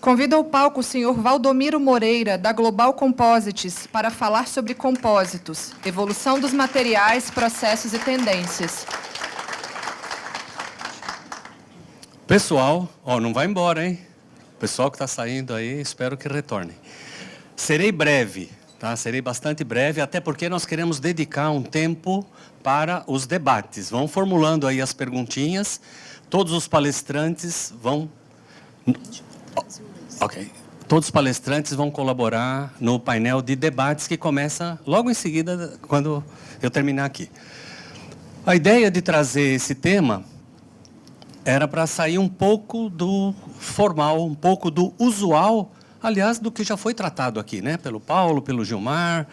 Convido ao palco o senhor Valdomiro Moreira, da Global Composites, para falar sobre compósitos, evolução dos materiais, processos e tendências. Pessoal, não vai embora, hein? Pessoal que está saindo aí, espero que retornem. Serei breve, tá? Serei bastante breve, até porque nós queremos dedicar um tempo para os debates. Vão formulando aí as perguntinhas, todos os palestrantes vão... Ok. Todos os palestrantes vão colaborar no painel de debates que começa logo em seguida, quando eu terminar aqui. A ideia de trazer esse tema era para sair um pouco do formal, um pouco do usual, aliás, do que já foi tratado aqui, né? Pelo Paulo, pelo Gilmar,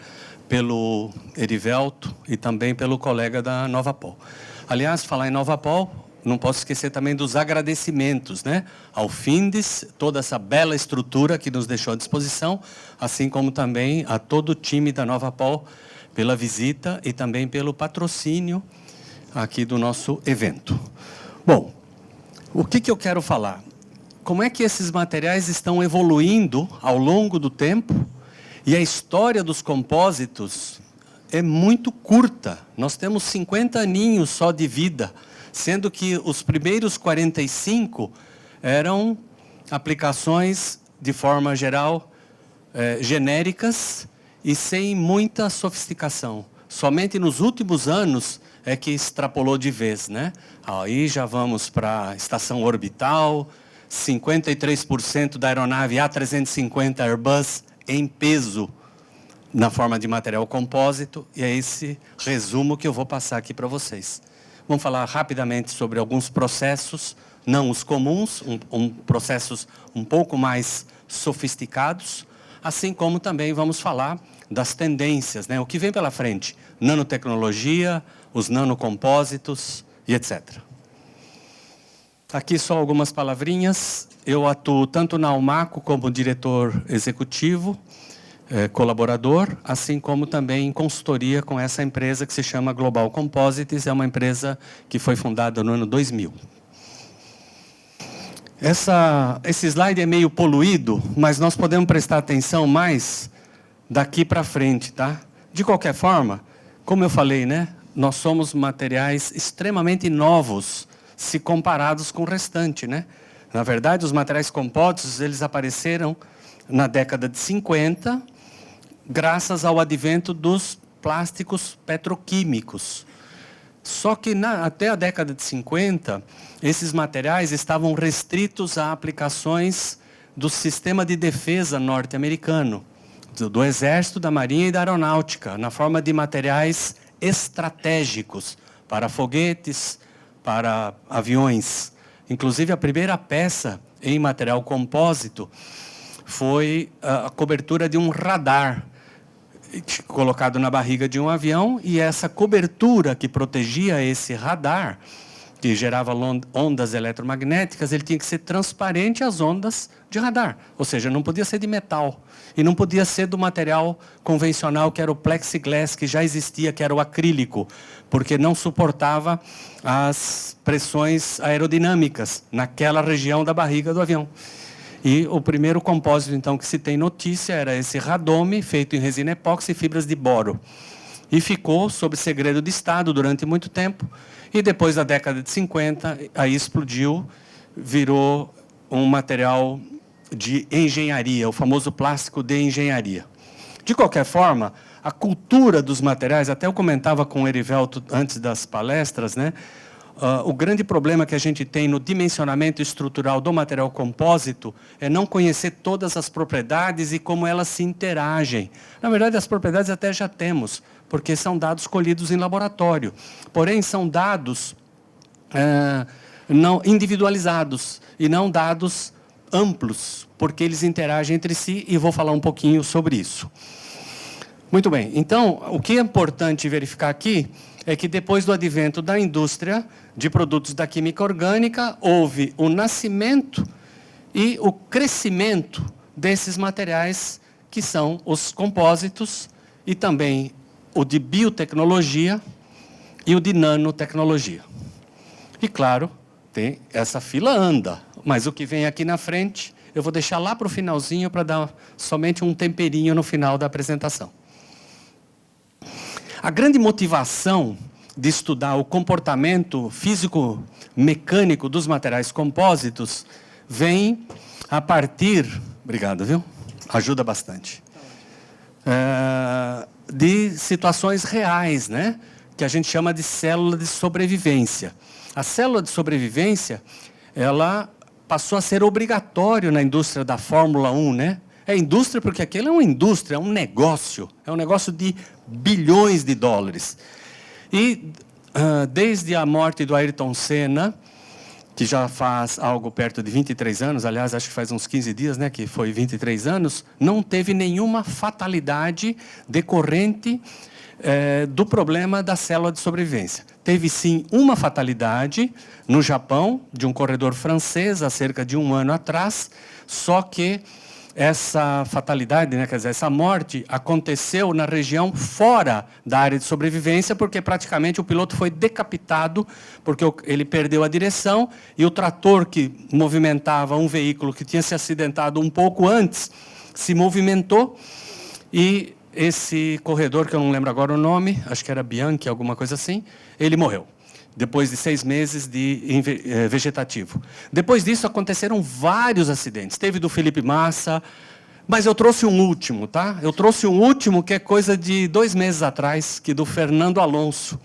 pelo Erivelto e também pelo colega da Novapol. Aliás, falar em Novapol, não posso esquecer também dos agradecimentos, né? Ao Findes, toda essa bela estrutura que nos deixou à disposição, assim como também a todo o time da Novapol pela visita e também pelo patrocínio aqui do nosso evento. Bom, o que eu quero falar? Como é que esses materiais estão evoluindo ao longo do tempo e a história dos compósitos é muito curta. Nós temos 50 aninhos só de vida, sendo que os primeiros 45 eram aplicações, de forma geral, genéricas e sem muita sofisticação. Somente nos últimos anos é que extrapolou de vez, né? Aí já vamos para a estação orbital, 53% da aeronave A350 Airbus em peso na forma de material compósito, e é esse resumo que eu vou passar aqui para vocês. Vamos falar rapidamente sobre alguns processos, não os comuns, processos um pouco mais sofisticados, assim como também vamos falar das tendências, né? O que vem pela frente, nanotecnologia, os nanocompósitos e etc. Aqui só algumas palavrinhas. Eu atuo tanto na Almaco como diretor executivo, colaborador, assim como também em consultoria com essa empresa que se chama Global Composites, é uma empresa que foi fundada no ano 2000. Esse slide é meio poluído, mas nós podemos prestar atenção mais daqui para frente, tá? De qualquer forma, como eu falei, né? Nós somos materiais extremamente novos, se comparados com o restante, né? Na verdade, os materiais compósitos, eles apareceram na década de 50, graças ao advento dos plásticos petroquímicos. Só que até a década de 50, esses materiais estavam restritos a aplicações do sistema de defesa norte-americano, do Exército, da Marinha e da Aeronáutica, na forma de materiais estratégicos para foguetes, para aviões. Inclusive, a primeira peça em material compósito foi a cobertura de um radar colocado na barriga de um avião, e essa cobertura que protegia esse radar, que gerava ondas eletromagnéticas, ele tinha que ser transparente às ondas de radar, ou seja, não podia ser de metal, e não podia ser do material convencional, que era o plexiglass, que já existia, que era o acrílico, porque não suportava as pressões aerodinâmicas naquela região da barriga do avião. E o primeiro compósito, então, que se tem notícia era esse radome, feito em resina epóxi e fibras de boro. E ficou sob segredo de Estado durante muito tempo. E depois da década de 50, aí explodiu, virou um material de engenharia, o famoso plástico de engenharia. De qualquer forma, a cultura dos materiais, até eu comentava com o Erivelto antes das palestras, né? O grande problema que a gente tem no dimensionamento estrutural do material compósito é não conhecer todas as propriedades e como elas se interagem. Na verdade, as propriedades até já temos, porque são dados colhidos em laboratório. Porém, são dados não individualizados e não dados amplos, porque eles interagem entre si, e vou falar um pouquinho sobre isso. Muito bem, então, o que é importante verificar aqui é que depois do advento da indústria de produtos da química orgânica, houve o nascimento e o crescimento desses materiais, que são os compósitos, e também o de biotecnologia e o de nanotecnologia. E, claro, essa fila anda, mas o que vem aqui na frente eu vou deixar lá para o finalzinho para dar somente um temperinho no final da apresentação. A grande motivação de estudar o comportamento físico-mecânico dos materiais compósitos vem a partir... Obrigado, viu? Ajuda bastante. De situações reais, né? Que a gente chama de célula de sobrevivência. A célula de sobrevivência, ela passou a ser obrigatório na indústria da Fórmula 1, né? É indústria porque aquilo é uma indústria, é um negócio de bilhões de dólares. E desde a morte do Ayrton Senna, que já faz algo perto de 23 anos, aliás, acho que faz uns 15 dias, né, que foi 23 anos, não teve nenhuma fatalidade decorrente do problema da célula de sobrevivência. Teve, sim, uma fatalidade no Japão, de um corredor francês, há cerca de 1 ano atrás, só que essa fatalidade, né, quer dizer, essa morte, aconteceu na região fora da área de sobrevivência, porque praticamente o piloto foi decapitado, porque ele perdeu a direção, e o trator que movimentava um veículo que tinha se acidentado um pouco antes, se movimentou, e esse corredor, que eu não lembro agora o nome, acho que era Bianchi, alguma coisa assim, ele morreu, depois de 6 meses de vegetativo. Depois disso, aconteceram vários acidentes. Teve do Felipe Massa, mas eu trouxe um último, tá? Eu trouxe um último que é coisa de 2 meses atrás, que do Fernando Alonso.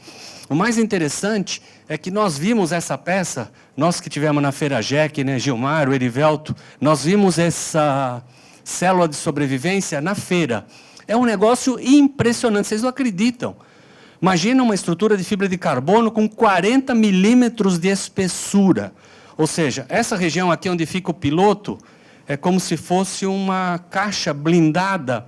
O mais interessante é que nós vimos essa peça, nós que tivemos na Feira Jack, né, Gilmar, o Erivelto, nós vimos essa célula de sobrevivência na feira. É um negócio impressionante, vocês não acreditam. Imagina uma estrutura de fibra de carbono com 40 milímetros de espessura. Ou seja, essa região aqui onde fica o piloto é como se fosse uma caixa blindada,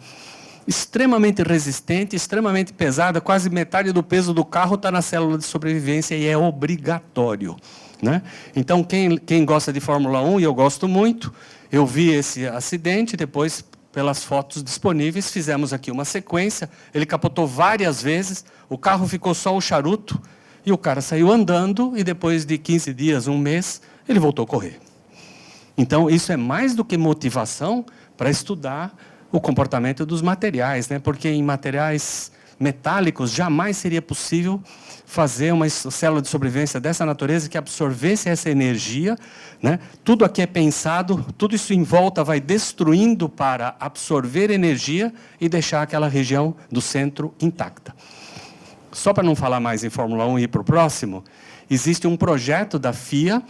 extremamente resistente, extremamente pesada, quase metade do peso do carro está na célula de sobrevivência e é obrigatório, né? Então, quem gosta de Fórmula 1, e eu gosto muito, eu vi esse acidente, depois, pelas fotos disponíveis, fizemos aqui uma sequência, ele capotou várias vezes, o carro ficou só o charuto, e o cara saiu andando, e depois de 15 dias, 1 mês, ele voltou a correr. Então, isso é mais do que motivação para estudar o comportamento dos materiais, né? Porque em materiais metálicos jamais seria possível fazer uma célula de sobrevivência dessa natureza que absorvesse essa energia, né? Tudo aqui é pensado, tudo isso em volta vai destruindo para absorver energia e deixar aquela região do centro intacta. Só para não falar mais em Fórmula 1 e ir para o próximo, existe um projeto da FIA,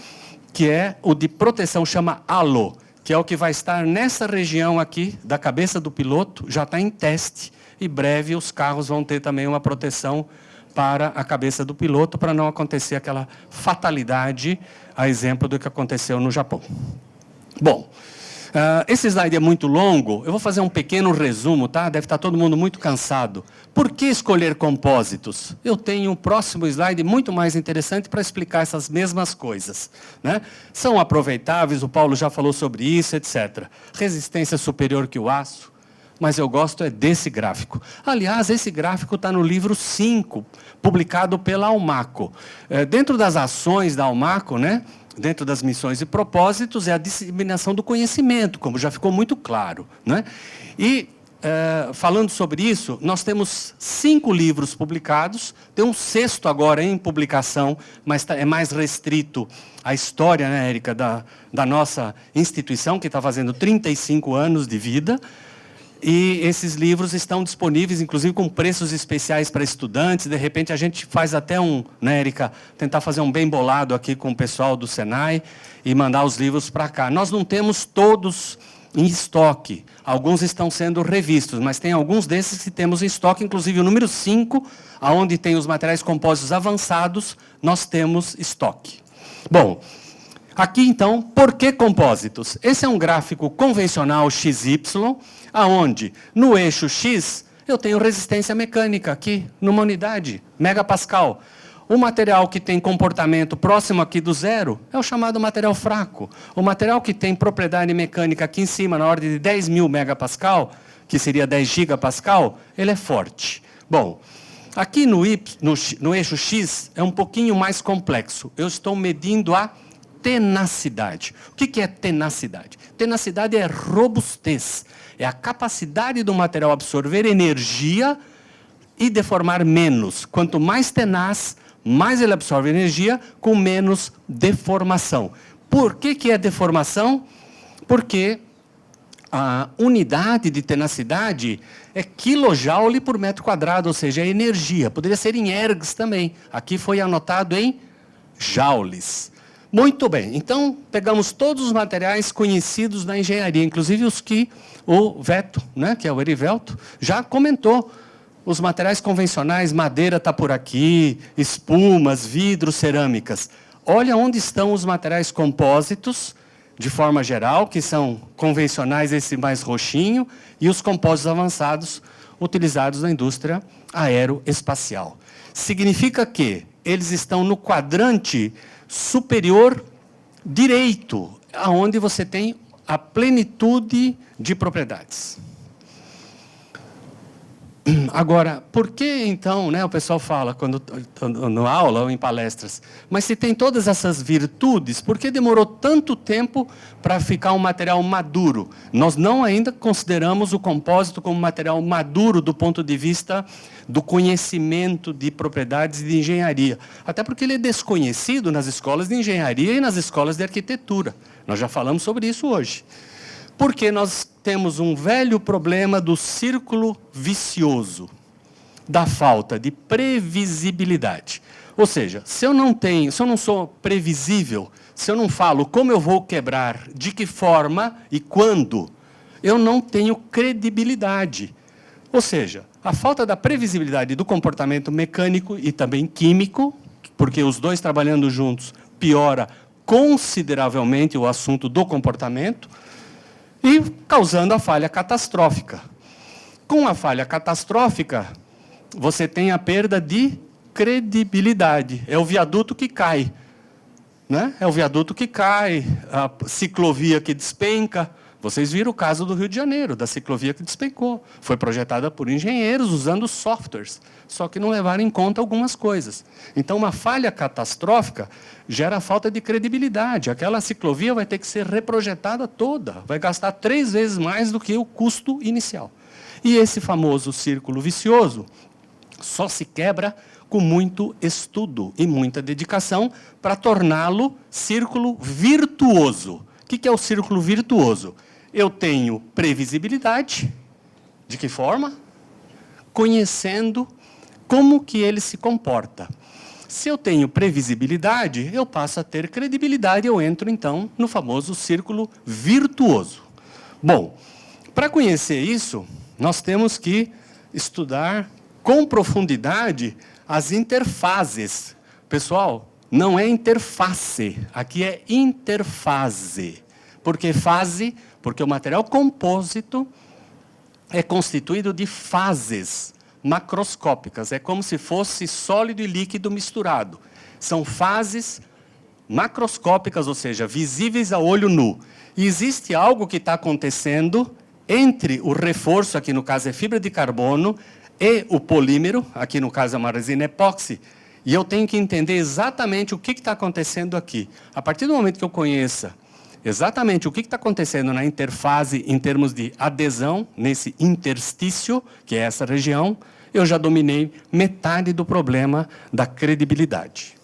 que é o de proteção, chama HALO, que é o que vai estar nessa região aqui, da cabeça do piloto, já está em teste, e breve os carros vão ter também uma proteção para a cabeça do piloto, para não acontecer aquela fatalidade, a exemplo do que aconteceu no Japão. Bom, esse slide é muito longo, eu vou fazer um pequeno resumo, tá? Deve estar todo mundo muito cansado. Por que escolher compósitos? Eu tenho um próximo slide muito mais interessante para explicar essas mesmas coisas, né? São aproveitáveis, o Paulo já falou sobre isso, etc. Resistência superior que o aço, mas eu gosto é desse gráfico. Aliás, esse gráfico está no livro 5, publicado pela Almaco. Dentro das ações da Almaco, né? Dentro das missões e propósitos, é a disseminação do conhecimento, como já ficou muito claro, né? E, falando sobre isso, nós temos 5 livros publicados, tem um 6º agora em publicação, mas é mais restrito à história, né, Érica, da nossa instituição, que está fazendo 35 anos de vida. E esses livros estão disponíveis, inclusive com preços especiais para estudantes. De repente, a gente faz até né, Érica, tentar fazer um bem bolado aqui com o pessoal do Senai e mandar os livros para cá. Nós não temos todos em estoque. Alguns estão sendo revistos, mas tem alguns desses que temos em estoque, inclusive o número 5, onde tem os materiais compósitos avançados, nós temos estoque. Bom, aqui então, por que compósitos? Esse é um gráfico convencional XY, aonde no eixo X eu tenho resistência mecânica aqui, numa unidade, megapascal. O material que tem comportamento próximo aqui do zero é o chamado material fraco. O material que tem propriedade mecânica aqui em cima, na ordem de 10.000 megapascal, que seria 10 gigapascal, ele é forte. Bom, aqui no eixo X é um pouquinho mais complexo. Eu estou medindo a tenacidade. O que é tenacidade? Tenacidade é robustez, é a capacidade do material absorver energia e deformar menos. Quanto mais tenaz, mais ele absorve energia, com menos deformação. Por que é deformação? Porque a unidade de tenacidade é quilojoule por metro quadrado, ou seja, é energia. Poderia ser em ergs também. Aqui foi anotado em joules. Muito bem, então pegamos todos os materiais conhecidos na engenharia, inclusive os que o Veto, né, que é o Erivelto, já comentou. Os materiais convencionais, madeira está por aqui, espumas, vidros, cerâmicas. Olha onde estão os materiais compósitos, de forma geral, que são convencionais, esse mais roxinho, e os compósitos avançados utilizados na indústria aeroespacial. Significa que eles estão no quadrante superior direito, aonde você tem a plenitude de propriedades. Agora, por que então, né, o pessoal fala, quando na aula ou em palestras, mas se tem todas essas virtudes, por que demorou tanto tempo para ficar um material maduro? Nós não ainda consideramos o compósito como material maduro do ponto de vista do conhecimento de propriedades de engenharia. Até porque ele é desconhecido nas escolas de engenharia e nas escolas de arquitetura. Nós já falamos sobre isso hoje. Porque nós temos um velho problema do círculo vicioso, da falta de previsibilidade. Ou seja, se eu não sou previsível, se eu não falo como eu vou quebrar, de que forma e quando, eu não tenho credibilidade. Ou seja, a falta da previsibilidade do comportamento mecânico e também químico, porque os dois trabalhando juntos piora consideravelmente o assunto do comportamento, e causando a falha catastrófica. Com a falha catastrófica, você tem a perda de credibilidade. É o viaduto que cai. Né? É o viaduto que cai, a ciclovia que despenca. Vocês viram o caso do Rio de Janeiro, da ciclovia que despencou. Foi projetada por engenheiros usando softwares, só que não levaram em conta algumas coisas. Então, uma falha catastrófica gera falta de credibilidade. Aquela ciclovia vai ter que ser reprojetada toda, vai gastar 3 vezes mais do que o custo inicial. E esse famoso círculo vicioso só se quebra com muito estudo e muita dedicação para torná-lo círculo virtuoso. O que é o círculo virtuoso? Eu tenho previsibilidade. De que forma? Conhecendo como que ele se comporta. Se eu tenho previsibilidade, eu passo a ter credibilidade, eu entro, então, no famoso círculo virtuoso. Bom, para conhecer isso, nós temos que estudar com profundidade as interfaces. Pessoal, não é interface, aqui é interfase. Por que fase? Porque o material compósito é constituído de fases macroscópicas. É como se fosse sólido e líquido misturado. São fases macroscópicas, ou seja, visíveis a olho nu. E existe algo que está acontecendo entre o reforço, aqui no caso é fibra de carbono, e o polímero, aqui no caso é uma resina epóxi, e eu tenho que entender exatamente o que está acontecendo aqui. A partir do momento que eu conheça exatamente o que está acontecendo na interfase em termos de adesão, nesse interstício, que é essa região, eu já dominei metade do problema da credibilidade.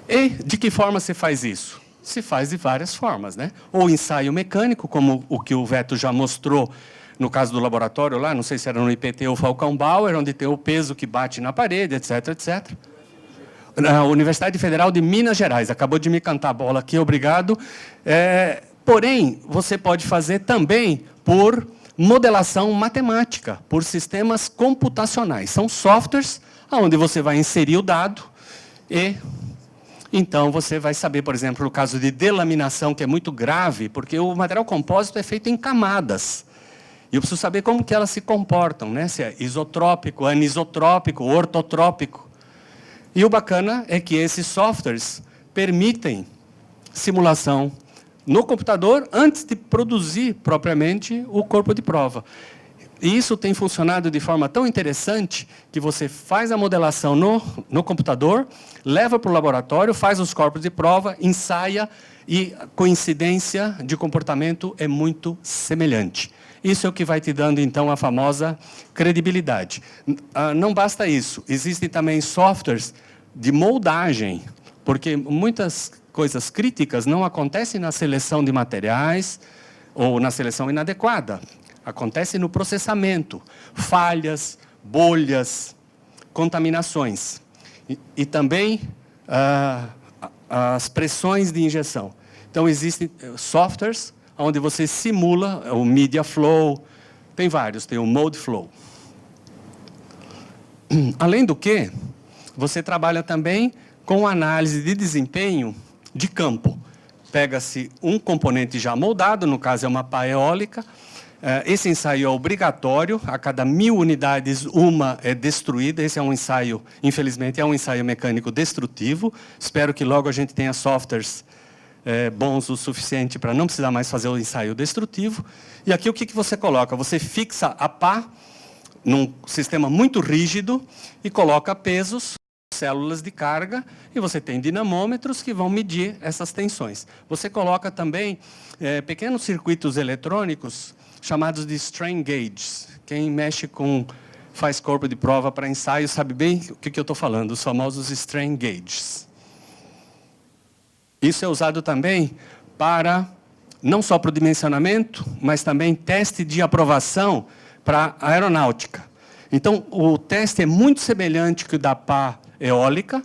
E de que forma se faz isso? Se faz de várias formas, né? Ou ensaio mecânico, como o que o Veto já mostrou no caso do laboratório lá, não sei se era no IPT ou Falcão Bauer, onde tem o peso que bate na parede, etc, etc. Na Universidade Federal de Minas Gerais. Acabou de me cantar a bola aqui, obrigado. Porém, você pode fazer também por modelação matemática, por sistemas computacionais. São softwares onde você vai inserir o dado e, então, você vai saber, por exemplo, no caso de delaminação, que é muito grave, porque o material compósito é feito em camadas. E eu preciso saber como que elas se comportam, né? Se é isotrópico, anisotrópico, ortotrópico. E o bacana é que esses softwares permitem simulação no computador antes de produzir propriamente o corpo de prova. E isso tem funcionado de forma tão interessante que você faz a modelação no computador, leva para o laboratório, faz os corpos de prova, ensaia e a coincidência de comportamento é muito semelhante. Isso é o que vai te dando, então, a famosa credibilidade. Não basta isso. Existem também softwares de moldagem, porque muitas coisas críticas não acontecem na seleção de materiais ou na seleção inadequada. Acontece no processamento, falhas, bolhas, contaminações. E também as pressões de injeção. Então, existem softwares onde você simula o Media Flow, tem vários, tem o Mode Flow. Além do que, você trabalha também com análise de desempenho de campo. Pega-se um componente já moldado, no caso é uma pá eólica. Esse ensaio é obrigatório, a cada 1000 unidades, uma é destruída. Esse é um ensaio, infelizmente, é um ensaio mecânico destrutivo. Espero que logo a gente tenha softwares bons o suficiente para não precisar mais fazer o ensaio destrutivo. E aqui o que você coloca? Você fixa a pá num sistema muito rígido e coloca pesos, células de carga, e você tem dinamômetros que vão medir essas tensões. Você coloca também pequenos circuitos eletrônicos chamados de strain gauges. Quem mexe faz corpo de prova para ensaio sabe bem o que eu estou falando, os famosos strain gauges. Isso é usado também para, não só para o dimensionamento, mas também teste de aprovação para a aeronáutica. Então, o teste é muito semelhante que o da pá eólica.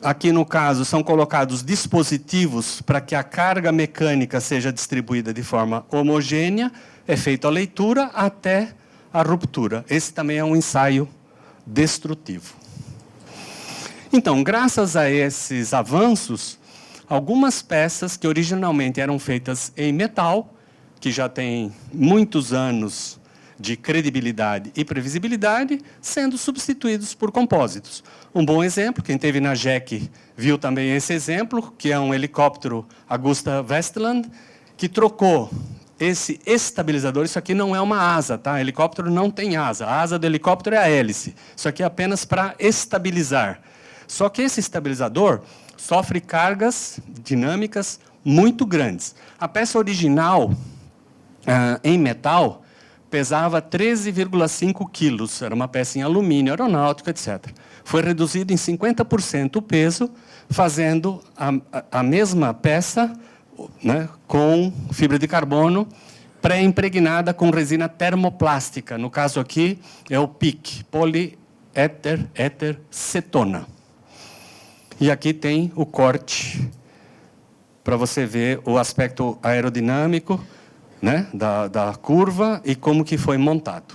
Aqui, no caso, são colocados dispositivos para que a carga mecânica seja distribuída de forma homogênea, é feita a leitura até a ruptura. Esse também é um ensaio destrutivo. Então, graças a esses avanços, algumas peças que originalmente eram feitas em metal, que já tem muitos anos de credibilidade e previsibilidade, sendo substituídos por compósitos. Um bom exemplo, quem esteve na JEC viu também esse exemplo, que é um helicóptero AgustaWestland, que trocou esse estabilizador. Isso aqui não é uma asa, tá? Helicóptero não tem asa. A asa do helicóptero é a hélice. Isso aqui é apenas para estabilizar. Só que esse estabilizador sofre cargas dinâmicas muito grandes. A peça original, em metal, pesava 13,5 quilos. Era uma peça em alumínio, aeronáutico, etc. Foi reduzido em 50% o peso, fazendo a mesma peça, né, com fibra de carbono pré-impregnada com resina termoplástica. No caso aqui, é o PEEK, poliéter-cetona. E aqui tem o corte, para você ver o aspecto aerodinâmico, né, da curva e como que foi montado.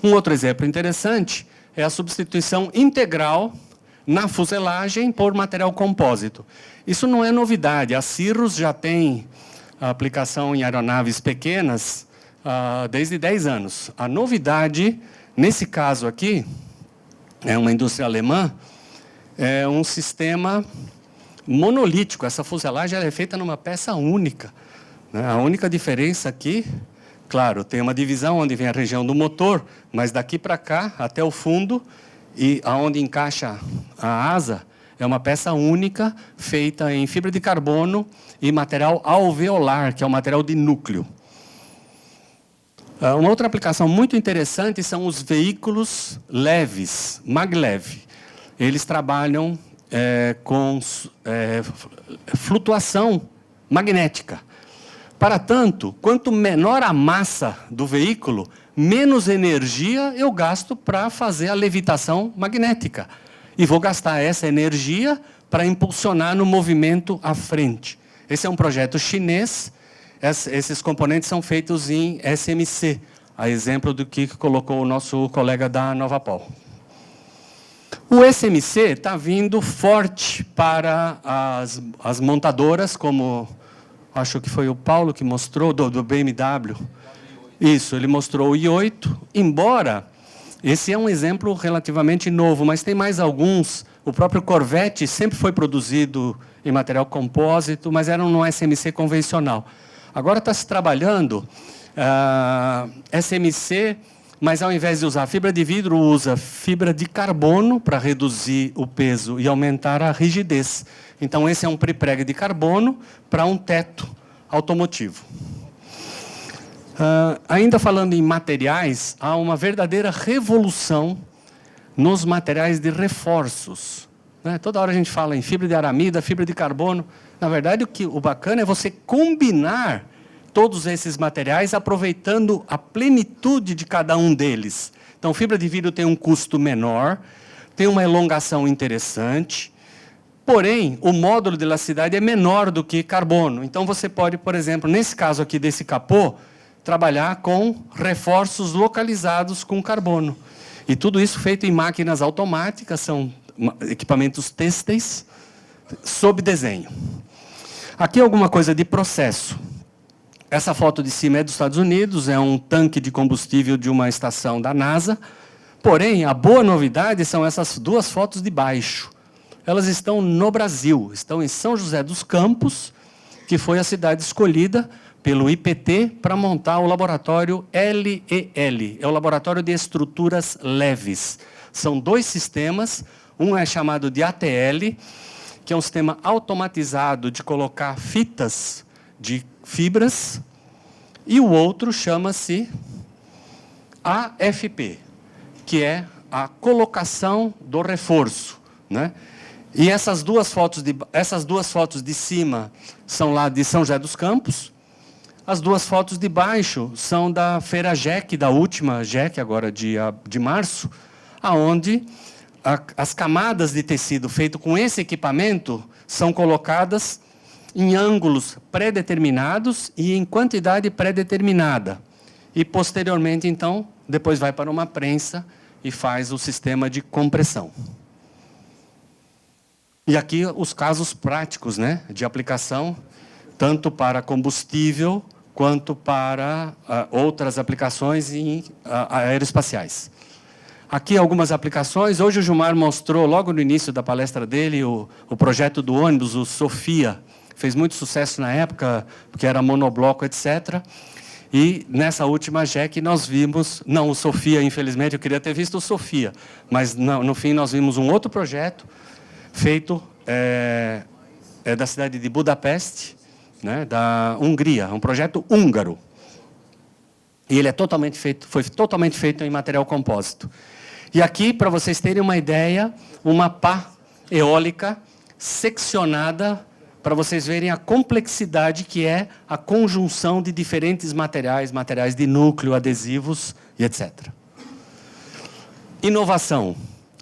Um outro exemplo interessante é a substituição integral na fuselagem por material compósito. Isso não é novidade. A Cirrus já tem a aplicação em aeronaves pequenas desde 10 anos. A novidade, nesse caso aqui, é uma indústria alemã, é um sistema monolítico. Essa fuselagem ela é feita numa peça única, né? A única diferença aqui, claro, tem uma divisão onde vem a região do motor, mas daqui para cá, até o fundo, e aonde encaixa a asa, é uma peça única, feita em fibra de carbono e material alveolar, que é o material de núcleo. Uma outra aplicação muito interessante são os veículos leves, maglev. Eles trabalham com flutuação magnética. Para tanto, quanto menor a massa do veículo, menos energia eu gasto para fazer a levitação magnética. E vou gastar essa energia para impulsionar no movimento à frente. Esse é um projeto chinês. Esses componentes são feitos em SMC, a exemplo do que colocou o nosso colega da Novapol. O SMC está vindo forte para as montadoras, como acho que foi o Paulo que mostrou, do BMW. Isso, ele mostrou o i8, embora esse é um exemplo relativamente novo, mas tem mais alguns. O próprio Corvette sempre foi produzido em material compósito, mas era um SMC convencional. Agora está se trabalhando SMC, mas ao invés de usar fibra de vidro, usa fibra de carbono para reduzir o peso e aumentar a rigidez. Então, esse é um prepreg de carbono para um teto automotivo. Ainda falando em materiais, há uma verdadeira revolução nos materiais de reforços. Toda hora a gente fala em fibra de aramida, fibra de carbono. Na verdade, o bacana é você combinar todos esses materiais, aproveitando a plenitude de cada um deles. Então, fibra de vidro tem um custo menor, tem uma elongação interessante, porém, o módulo de elasticidade é menor do que carbono. Então, você pode, por exemplo, nesse caso aqui desse capô, trabalhar com reforços localizados com carbono. E tudo isso feito em máquinas automáticas, são equipamentos têxteis, sob desenho. Aqui alguma coisa de processo. Essa foto de cima é dos Estados Unidos, é um tanque de combustível de uma estação da NASA. Porém, a boa novidade são essas duas fotos de baixo. Elas estão no Brasil, estão em São José dos Campos, que foi a cidade escolhida pelo IPT para montar o laboratório LEL, é o Laboratório de Estruturas Leves. São dois sistemas, um é chamado de ATL, que é um sistema automatizado de colocar fitas de fibras, e o outro chama-se AFP, que é a colocação do reforço, né? E essas duas fotos de cima são lá de São José dos Campos. As duas fotos de baixo são da Feira JEC, da última JEC, agora de março, aonde as camadas de tecido feito com esse equipamento são colocadas em ângulos pré-determinados e em quantidade pré-determinada. E, posteriormente, então, depois vai para uma prensa e faz o sistema de compressão. E aqui os casos práticos, né, de aplicação, tanto para combustível quanto para outras aplicações aeroespaciais. Aqui algumas aplicações. Hoje o Gilmar mostrou, logo no início da palestra dele, o projeto do ônibus, o Sofia. Fez muito sucesso na época, porque era monobloco, etc. E nessa última JEC nós vimos, não o Sofia, infelizmente, eu queria ter visto o Sofia, mas no fim nós vimos um outro projeto, feito da cidade de Budapeste, né, da Hungria, um projeto húngaro. E ele foi totalmente feito em material compósito. E aqui, para vocês terem uma ideia, uma pá eólica seccionada, para vocês verem a complexidade que é a conjunção de diferentes materiais, materiais de núcleo, adesivos e etc. Inovação,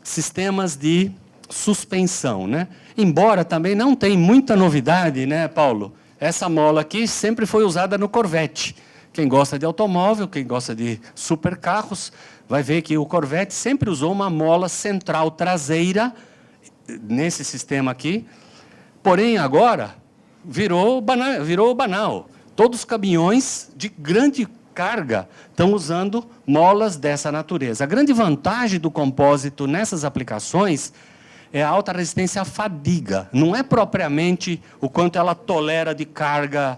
sistemas de suspensão, né? Embora também não tem muita novidade, né, Paulo? Essa mola aqui sempre foi usada no Corvette. Quem gosta de automóvel, quem gosta de supercarros, vai ver que o Corvette sempre usou uma mola central traseira nesse sistema aqui. Porém, agora, virou banal. Todos os caminhões de grande carga estão usando molas dessa natureza. A grande vantagem do compósito nessas aplicações é a alta resistência à fadiga. Não é propriamente o quanto ela tolera de carga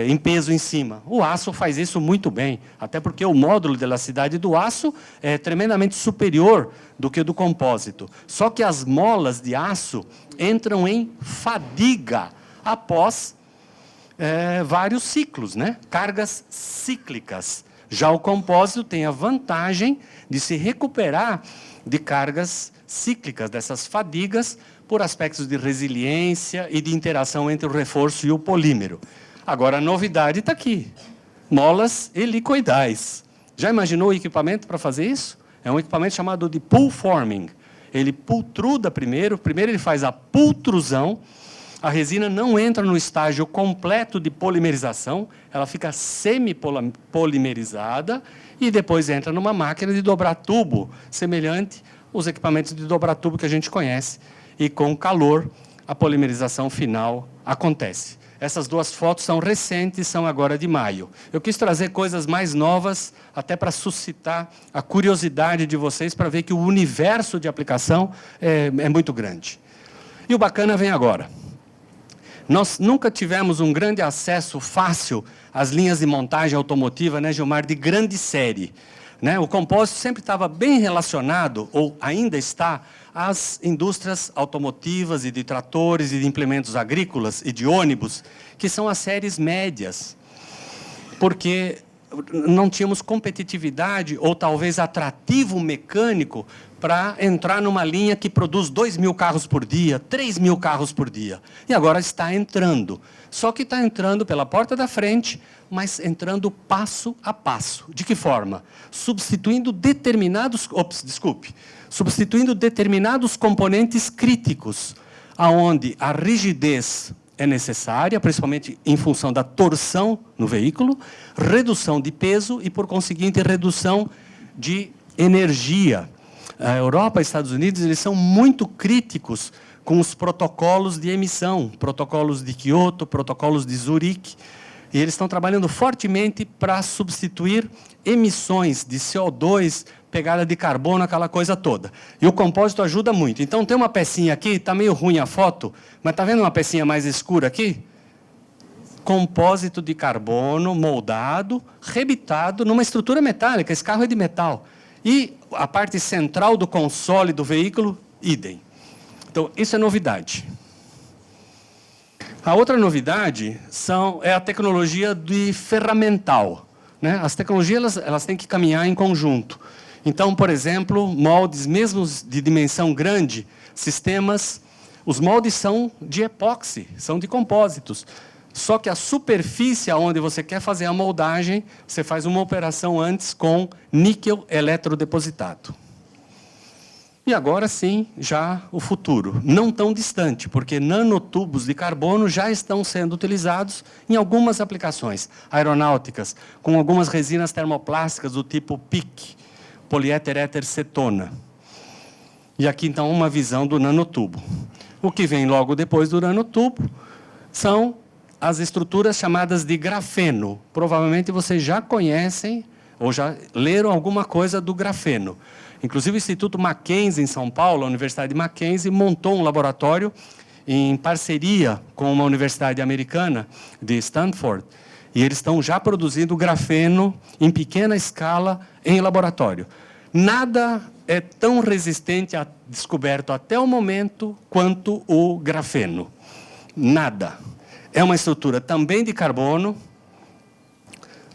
em peso em cima. O aço faz isso muito bem, até porque o módulo de elasticidade do aço é tremendamente superior do que o do compósito. Só que as molas de aço entram em fadiga após vários ciclos, né? Cargas cíclicas. Já o compósito tem a vantagem de se recuperar de cargas cíclicas, dessas fadigas, por aspectos de resiliência e de interação entre o reforço e o polímero. Agora, a novidade está aqui. Molas helicoidais. Já imaginou o equipamento para fazer isso? É um equipamento chamado de pull forming. Ele pultruda primeiro ele faz a pultrusão, a resina não entra no estágio completo de polimerização, ela fica semi-polimerizada e depois entra numa máquina de dobrar tubo, semelhante aos equipamentos de dobrar tubo que a gente conhece. E com calor, a polimerização final acontece. Essas duas fotos são recentes, são agora de maio. Eu quis trazer coisas mais novas, até para suscitar a curiosidade de vocês, para ver que o universo de aplicação é muito grande. E o bacana vem agora. Nós nunca tivemos um grande acesso fácil às linhas de montagem automotiva, né, Gilmar, de grande série. Né? O compósito sempre estava bem relacionado, ou ainda está, às indústrias automotivas e de tratores e de implementos agrícolas e de ônibus, que são as séries médias, porque não tínhamos competitividade ou talvez atrativo mecânico para entrar numa linha que produz 2.000 carros por dia, 3.000 carros por dia. E agora está entrando. Só que está entrando pela porta da frente, mas entrando passo a passo. De que forma? Substituindo determinados componentes críticos, aonde a rigidez é necessária, principalmente em função da torção no veículo, redução de peso e, por conseguinte, redução de energia. A Europa e os Estados Unidos, eles são muito críticos com os protocolos de emissão, protocolos de Kyoto, protocolos de Zurique, e eles estão trabalhando fortemente para substituir emissões de CO2, pegada de carbono, aquela coisa toda. E o compósito ajuda muito. Então, tem uma pecinha aqui, está meio ruim a foto, mas está vendo uma pecinha mais escura aqui? Compósito de carbono moldado, rebitado, numa estrutura metálica. Esse carro é de metal. E a parte central do console do veículo, idem. Então, isso é novidade. A outra novidade é a tecnologia de ferramental. Né? As tecnologias elas têm que caminhar em conjunto. Então, por exemplo, moldes, mesmo de dimensão grande, sistemas, os moldes são de epóxi, são de compósitos. Só que a superfície onde você quer fazer a moldagem, você faz uma operação antes com níquel eletrodepositado. E agora sim, já o futuro. Não tão distante, porque nanotubos de carbono já estão sendo utilizados em algumas aplicações aeronáuticas, com algumas resinas termoplásticas do tipo PIC, poliéter éter cetona. E aqui, então, uma visão do nanotubo. O que vem logo depois do nanotubo são as estruturas chamadas de grafeno. Provavelmente vocês já conhecem ou já leram alguma coisa do grafeno. Inclusive, o Instituto Mackenzie, em São Paulo, a Universidade de Mackenzie, montou um laboratório em parceria com uma universidade americana de Stanford, e eles estão já produzindo grafeno em pequena escala em laboratório. Nada é tão resistente a descoberto até o momento quanto o grafeno. Nada. É uma estrutura também de carbono,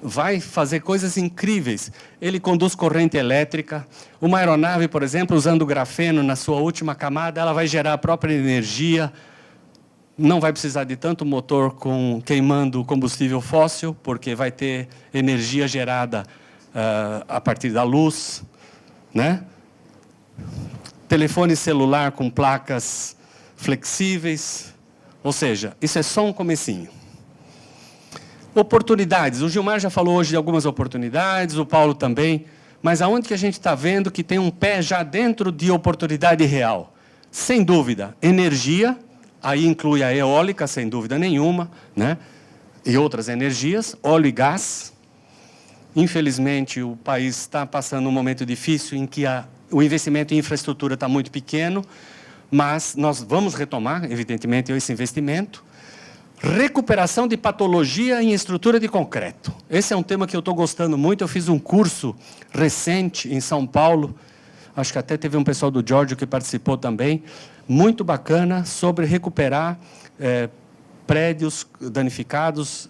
vai fazer coisas incríveis. Ele conduz corrente elétrica. Uma aeronave, por exemplo, usando grafeno na sua última camada, ela vai gerar a própria energia. Não vai precisar de tanto motor queimando combustível fóssil, porque vai ter energia gerada a partir da luz. Né? Telefone celular com placas flexíveis. Ou seja, isso é só um comecinho. Oportunidades. O Gilmar já falou hoje de algumas oportunidades, o Paulo também. Mas aonde que a gente está vendo que tem um pé já dentro de oportunidade real? Sem dúvida, energia, aí inclui a eólica, sem dúvida nenhuma, né? E outras energias, óleo e gás. Infelizmente, o país está passando um momento difícil em que o investimento em infraestrutura está muito pequeno, mas nós vamos retomar, evidentemente, esse investimento. Recuperação de patologia em estrutura de concreto. Esse é um tema que eu estou gostando muito. Eu fiz um curso recente em São Paulo, acho que até teve um pessoal do Georgia que participou também, muito bacana, sobre recuperar prédios danificados,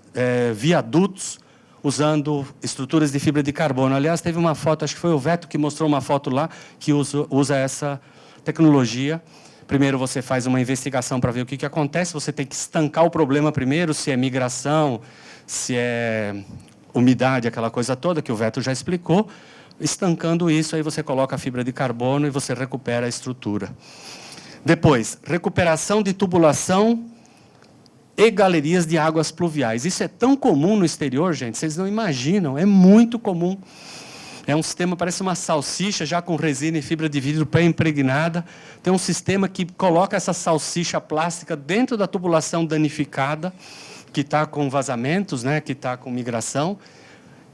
viadutos, usando estruturas de fibra de carbono. Aliás, teve uma foto, acho que foi o Veto que mostrou uma foto lá, que usa essa tecnologia. Primeiro você faz uma investigação para ver o que acontece, você tem que estancar o problema primeiro, se é migração, se é umidade, aquela coisa toda que o Veto já explicou. Estancando isso, aí você coloca a fibra de carbono e você recupera a estrutura. Depois, recuperação de tubulação e galerias de águas pluviais. Isso é tão comum no exterior, gente, vocês não imaginam, é muito comum. É um sistema, parece uma salsicha, já com resina e fibra de vidro pré-impregnada. Tem um sistema que coloca essa salsicha plástica dentro da tubulação danificada, que está com vazamentos, né, que está com migração.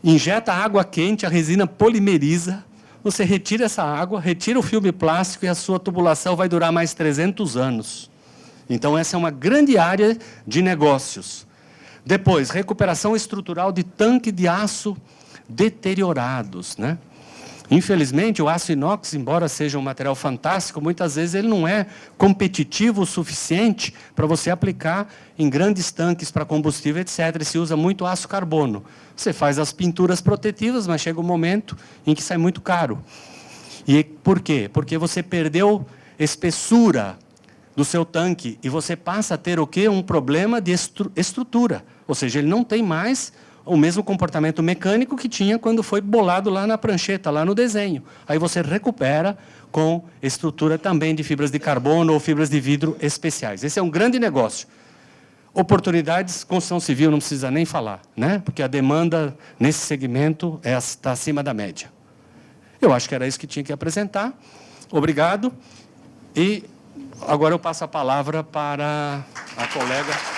Injeta água quente, a resina polimeriza. Você retira essa água, retira o filme plástico e a sua tubulação vai durar mais 300 anos. Então, essa é uma grande área de negócios. Depois, recuperação estrutural de tanque de aço deteriorados, né? Infelizmente, o aço inox, embora seja um material fantástico, muitas vezes ele não é competitivo o suficiente para você aplicar em grandes tanques para combustível, etc. E se usa muito aço carbono. Você faz as pinturas protetivas, mas chega um momento em que sai muito caro. E por quê? Porque você perdeu espessura do seu tanque e você passa a ter o quê? Um problema de estrutura. Ou seja, ele não tem mais o mesmo comportamento mecânico que tinha quando foi bolado lá na prancheta, lá no desenho. Aí você recupera com estrutura também de fibras de carbono ou fibras de vidro especiais. Esse é um grande negócio. Oportunidades, construção civil não precisa nem falar, né? Porque a demanda nesse segmento está acima da média. Eu acho que era isso que tinha que apresentar. Obrigado. E agora eu passo a palavra para a colega...